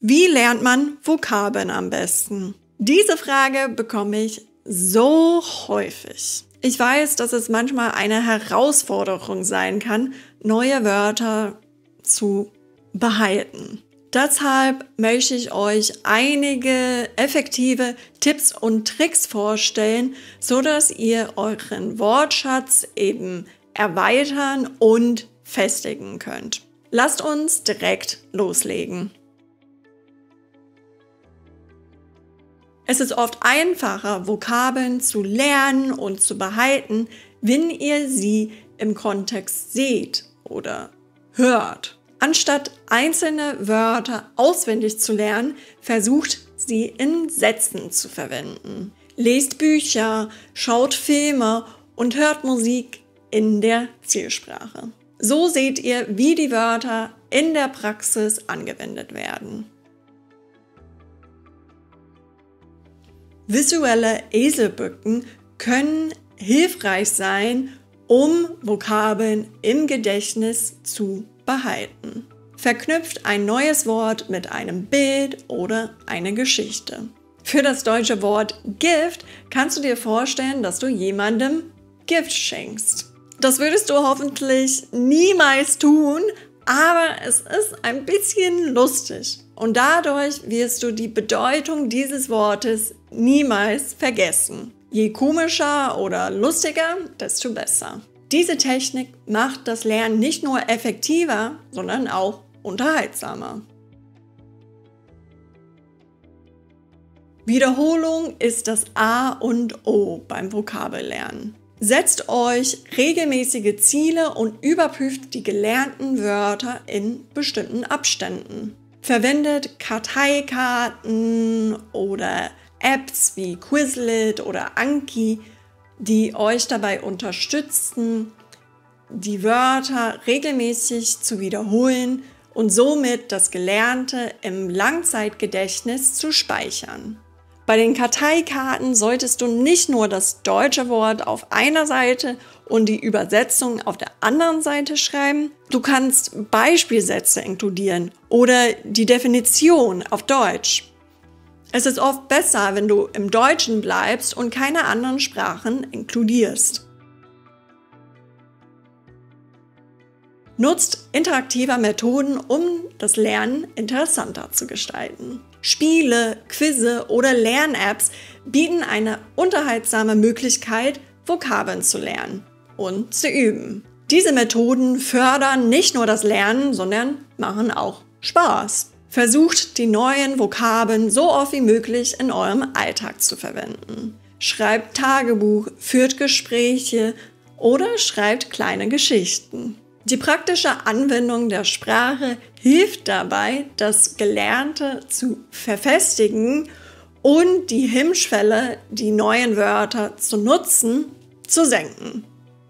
Wie lernt man Vokabeln am besten? Diese Frage bekomme ich so häufig. Ich weiß, dass es manchmal eine Herausforderung sein kann, neue Wörter zu behalten. Deshalb möchte ich euch einige effektive Tipps und Tricks vorstellen, sodass ihr euren Wortschatz eben erweitern und festigen könnt. Lasst uns direkt loslegen. Es ist oft einfacher, Vokabeln zu lernen und zu behalten, wenn ihr sie im Kontext seht oder hört. Anstatt einzelne Wörter auswendig zu lernen, versucht sie in Sätzen zu verwenden. Lest Bücher, schaut Filme und hört Musik in der Zielsprache. So seht ihr, wie die Wörter in der Praxis angewendet werden. Visuelle Eselböcken können hilfreich sein, um Vokabeln im Gedächtnis zu behalten. Verknüpft ein neues Wort mit einem Bild oder einer Geschichte. Für das deutsche Wort Gift kannst du dir vorstellen, dass du jemandem Gift schenkst. Das würdest du hoffentlich niemals tun, aber es ist ein bisschen lustig. Und dadurch wirst du die Bedeutung dieses Wortes niemals vergessen. Je komischer oder lustiger, desto besser. Diese Technik macht das Lernen nicht nur effektiver, sondern auch unterhaltsamer. Wiederholung ist das A und O beim Vokabellernen. Setzt euch regelmäßige Ziele und überprüft die gelernten Wörter in bestimmten Abständen. Verwendet Karteikarten oder Apps wie Quizlet oder Anki, die euch dabei unterstützen, die Wörter regelmäßig zu wiederholen und somit das Gelernte im Langzeitgedächtnis zu speichern. Bei den Karteikarten solltest du nicht nur das deutsche Wort auf einer Seite und die Übersetzung auf der anderen Seite schreiben. Du kannst Beispielsätze inkludieren oder die Definition auf Deutsch. Es ist oft besser, wenn du im Deutschen bleibst und keine anderen Sprachen inkludierst. Nutzt interaktive Methoden, um das Lernen interessanter zu gestalten. Spiele, Quizze oder Lern-Apps bieten eine unterhaltsame Möglichkeit, Vokabeln zu lernen und zu üben. Diese Methoden fördern nicht nur das Lernen, sondern machen auch Spaß. Versucht, die neuen Vokabeln so oft wie möglich in eurem Alltag zu verwenden. Schreibt Tagebuch, führt Gespräche oder schreibt kleine Geschichten. Die praktische Anwendung der Sprache hilft dabei, das Gelernte zu verfestigen und die Hemmschwelle, die neuen Wörter zu nutzen, zu senken.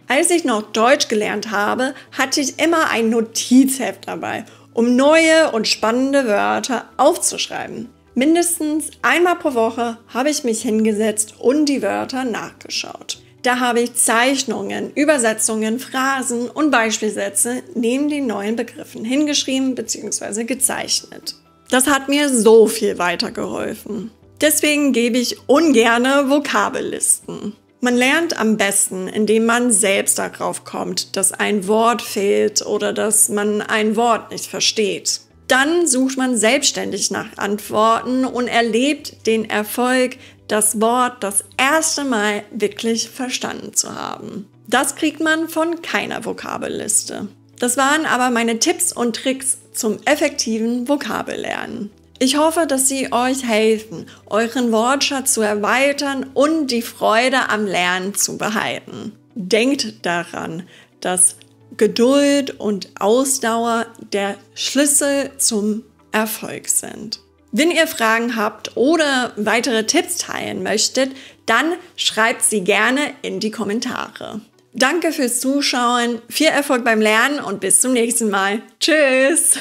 Als ich noch Deutsch gelernt habe, hatte ich immer ein Notizheft dabei, um neue und spannende Wörter aufzuschreiben. Mindestens einmal pro Woche habe ich mich hingesetzt und die Wörter nachgeschaut. Da habe ich Zeichnungen, Übersetzungen, Phrasen und Beispielsätze neben den neuen Begriffen hingeschrieben bzw. gezeichnet. Das hat mir so viel weitergeholfen. Deswegen gebe ich ungerne Vokabellisten. Man lernt am besten, indem man selbst darauf kommt, dass ein Wort fehlt oder dass man ein Wort nicht versteht. Dann sucht man selbstständig nach Antworten und erlebt den Erfolg, das Wort das erste Mal wirklich verstanden zu haben. Das kriegt man von keiner Vokabelliste. Das waren aber meine Tipps und Tricks zum effektiven Vokabellernen. Ich hoffe, dass sie euch helfen, euren Wortschatz zu erweitern und die Freude am Lernen zu behalten. Denkt daran, dass Geduld und Ausdauer der Schlüssel zum Erfolg sind. Wenn ihr Fragen habt oder weitere Tipps teilen möchtet, dann schreibt sie gerne in die Kommentare. Danke fürs Zuschauen, viel Erfolg beim Lernen und bis zum nächsten Mal. Tschüss!